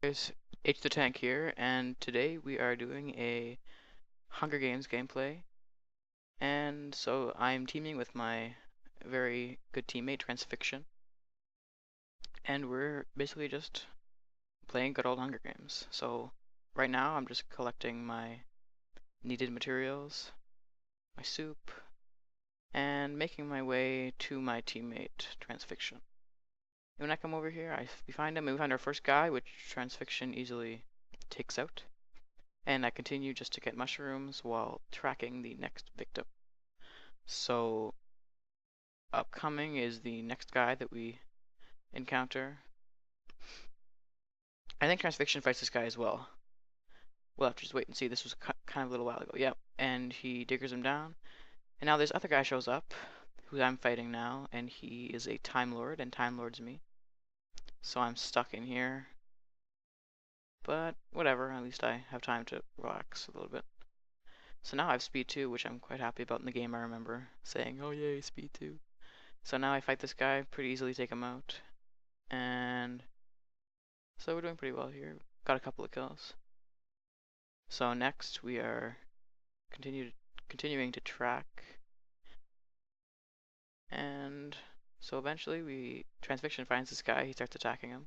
Guys, hthetank here, and today we are doing a Hunger Games gameplay. And so I'm teaming with my very good teammate, Transfiction, and we're basically just playing good old Hunger Games. So right now I'm just collecting my needed materials, my soup, and making my way to my teammate, Transfiction. And when I come over here, we find him, and we find our first guy, which Transfiction easily takes out. And I continue just to get mushrooms while tracking the next victim. So upcoming is the next guy that we encounter. I think Transfiction fights this guy as well. We'll have to just wait and see. This was kind of a little while ago. Yep. And he diggers him down. And now this other guy shows up, who I'm fighting now, and he is a Time Lord, and Time Lord's me. So I'm stuck in here. But whatever, at least I have time to relax a little bit. So now I have speed 2, which I'm quite happy about in the game. I remember saying, oh yay, speed 2. So now I fight this guy, pretty easily take him out. And so we're doing pretty well here. Got a couple of kills. So next we are continuing to track. And so eventually Transfiction finds this guy, he starts attacking him.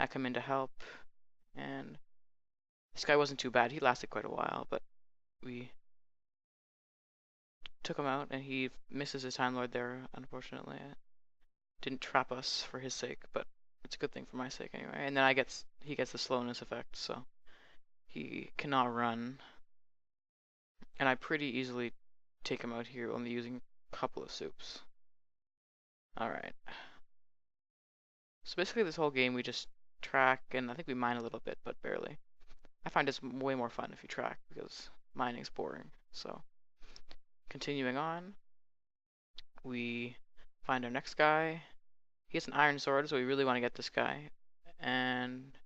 I come in to help, and this guy wasn't too bad. He lasted quite a while, but we took him out, and he misses his Time Lord there, unfortunately. Didn't trap us for his sake, but it's a good thing for my sake anyway. And then he gets the slowness effect, so he cannot run. And I pretty easily take him out here, only using a couple of soups. Alright. So basically this whole game we just track, and I think we mine a little bit, but barely. I find it's way more fun if you track, because mining's boring. So, continuing on, we find our next guy. He has an iron sword, so we really want to get this guy. And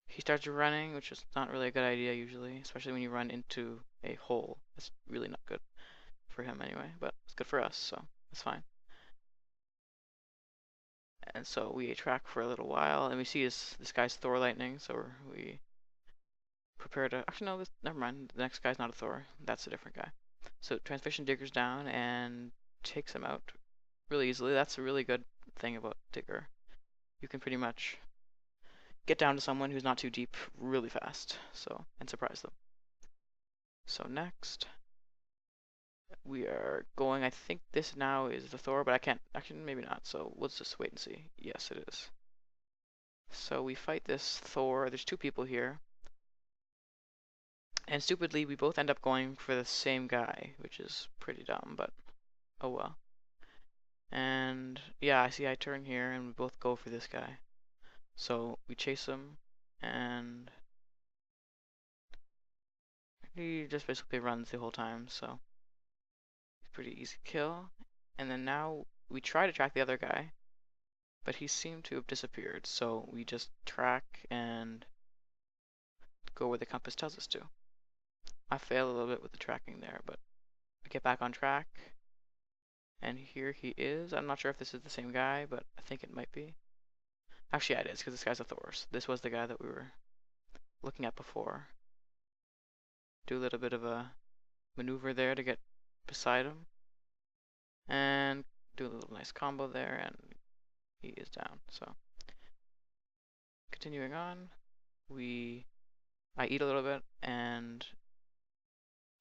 he starts running, which is not really a good idea usually, especially when you run into a hole. It's really not good for him anyway, but it's good for us, so it's fine. And so we track for a little while, and we see this guy's Thor lightning, so we prepare to. Actually, no, never mind. The next guy's not a Thor. That's a different guy. So Transfiction diggers down and takes him out really easily. That's a really good thing about Digger. You can pretty much get down to someone who's not too deep really fast, so, and surprise them. So next, we are going, I think this now is the Thor, but I can't, actually maybe not, so let's just wait and see. Yes, it is. So we fight this Thor, there's two people here, and stupidly we both end up going for the same guy, which is pretty dumb, but oh well. And yeah, I turn here and we both go for this guy. So we chase him, and he just basically runs the whole time, so pretty easy kill. And then now we try to track the other guy, but he seemed to have disappeared, so we just track and go where the compass tells us to. I fail a little bit with the tracking there, but we get back on track, and here he is. I'm not sure if this is the same guy, but I think it might be. Actually, yeah, it is, because this guy's a Thor. This was the guy that we were looking at before. Do a little bit of a maneuver there to get beside him, and do a little nice combo there, and he is down. So continuing on, I eat a little bit, and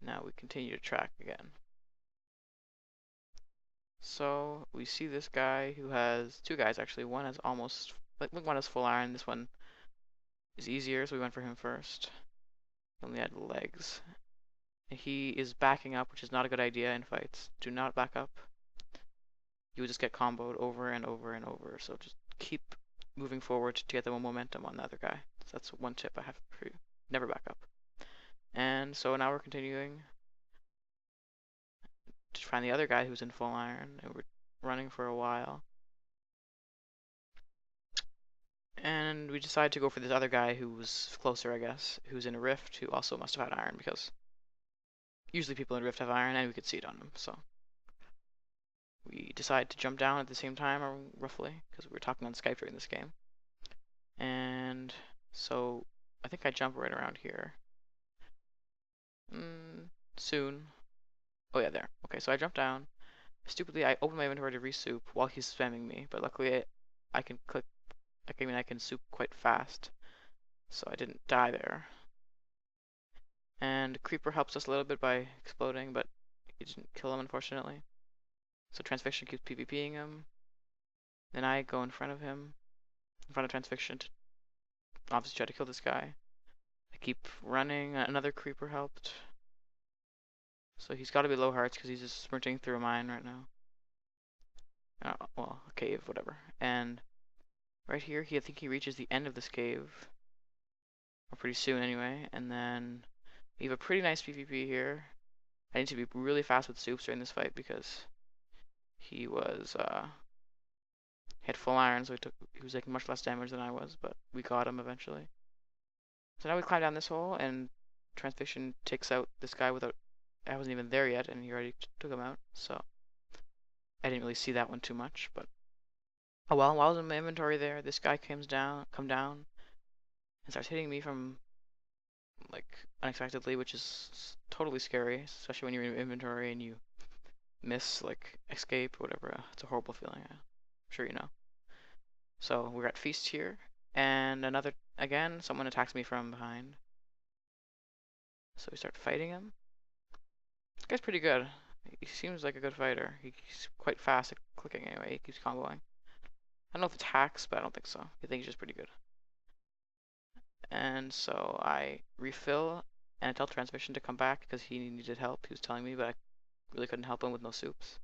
now we continue to track again. So we see this guy who has two guys actually. One has almost, like one has full iron. This one is easier, so we went for him first. He only had legs. And he is backing up, which is not a good idea in fights. Do not back up. You will just get comboed over and over and over. So just keep moving forward to get the momentum on the other guy. So that's one tip I have for you. Never back up. And so now we're continuing to find the other guy who's in full iron, and we're running for a while. And we decide to go for this other guy who was closer, I guess, who's in a rift, who also must have had iron, because usually people in rift have iron, and we could see it on them, so. We decide to jump down at the same time, or roughly, because we were talking on Skype during this game. And So I think I jump right around here. Soon. Oh yeah, there. Okay, so I jump down. Stupidly, I open my inventory to re-soup while he's spamming me, but luckily I can click. I can soup quite fast, so I didn't die there. And Creeper helps us a little bit by exploding, but he didn't kill him, unfortunately. So Transfixion keeps PvPing him. Then I go in front of him, in front of Transfixion, to obviously try to kill this guy. I keep running. Another Creeper helped. So he's got to be low hearts because he's just sprinting through a mine right now. Well, a cave, whatever. And right here, I think he reaches the end of this cave. Or pretty soon anyway. And then we have a pretty nice PvP here. I need to be really fast with soups during this fight because he was had full iron, so he was taking much less damage than I was, but we got him eventually. So now we climb down this hole, and Transfixion takes out this guy without. I wasn't even there yet, and he already took him out. So I didn't really see that one too much, but oh well. While I was in my inventory there, this guy come down, and starts hitting me from like unexpectedly, which is totally scary, especially when you're in your inventory and you miss like escape or whatever. It's a horrible feeling. I'm sure you know. So we're at feast here, and again, someone attacks me from behind. So we start fighting him. This guy's pretty good. He seems like a good fighter. He's quite fast at clicking anyway. He keeps comboing. I don't know if it's hacks, but I don't think so. I think he's just pretty good. And so I refill, and I tell Transmission to come back because he needed help. He was telling me, but I really couldn't help him with no soups.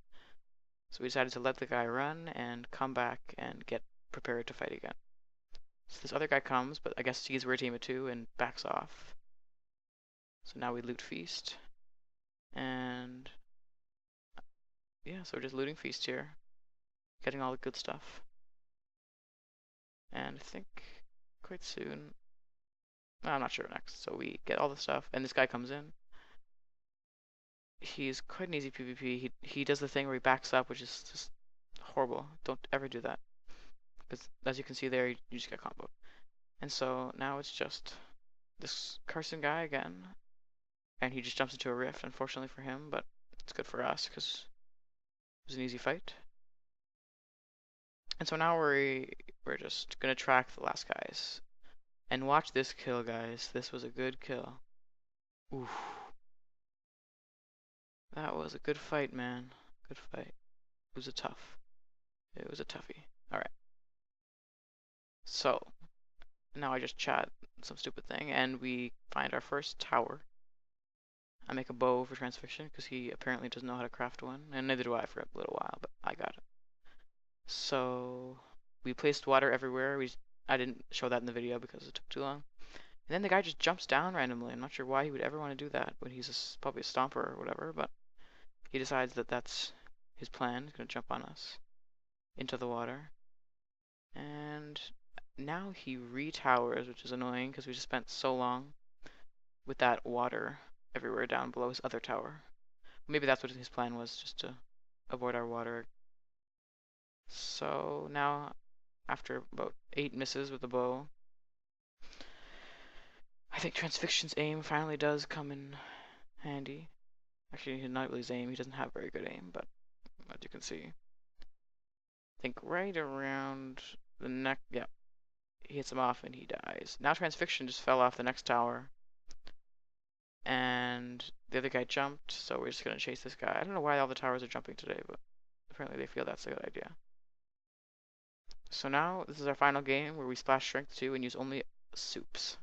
So we decided to let the guy run and come back and get prepared to fight again. So this other guy comes, but I guess sees we're a team of two and backs off. So now we loot feast. And yeah, so we're just looting feast here. Getting all the good stuff. And I think quite soon. I'm not sure next. So we get all the stuff, and this guy comes in. He's quite an easy PvP. He does the thing where he backs up, which is just horrible. Don't ever do that. Because as you can see there, you just get comboed. And so now it's just this Carson guy again. And he just jumps into a rift, unfortunately for him, but it's good for us because it was an easy fight. And so now we're just gonna track the last guys. And watch this kill, guys. This was a good kill. Oof. That was a good fight, man. Good fight. It was a toughie. Alright. So, now I just chat some stupid thing, and we find our first tower. I make a bow for Transfixion, because he apparently doesn't know how to craft one, and neither do I for a little while, but I got it. So, we placed water everywhere. I didn't show that in the video because it took too long. And then the guy just jumps down randomly. I'm not sure why he would ever want to do that when he's probably a stomper or whatever, but he decides that that's his plan. He's going to jump on us into the water. And now he retowers, which is annoying because we just spent so long with that water everywhere down below his other tower. Maybe that's what his plan was, just to avoid our water. So now, after about 8 misses with the bow, I think Transfixion's aim finally does come in handy. Actually, not really his aim. He doesn't have very good aim, but as you can see, I think right around the neck, yeah, he hits him off and he dies. Now Transfixion just fell off the next tower, and the other guy jumped, so we're just gonna chase this guy. I don't know why all the towers are jumping today, but apparently they feel that's a good idea. So now, this is our final game where we splash Strength 2 and use only soups.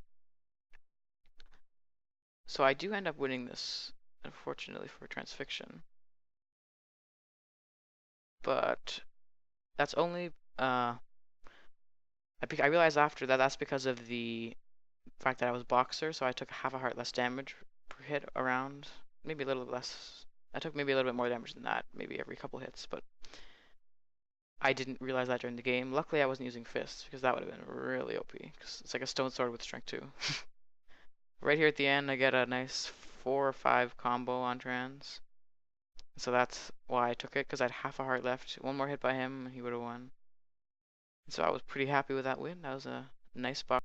So I do end up winning this, unfortunately for Transfixion. But that's only, I realized after that that's because of the fact that I was Boxer, so I took half a heart less damage per hit around, maybe a little less. I took maybe a little bit more damage than that, maybe every couple hits, but I didn't realize that during the game. Luckily, I wasn't using fists, because that would have been really OP, because it's like a stone sword with strength 2. Right here at the end, I get a nice 4 or 5 combo on Trans. So that's why I took it, because I had half a heart left. One more hit by him, and he would have won. So I was pretty happy with that win. That was a nice box.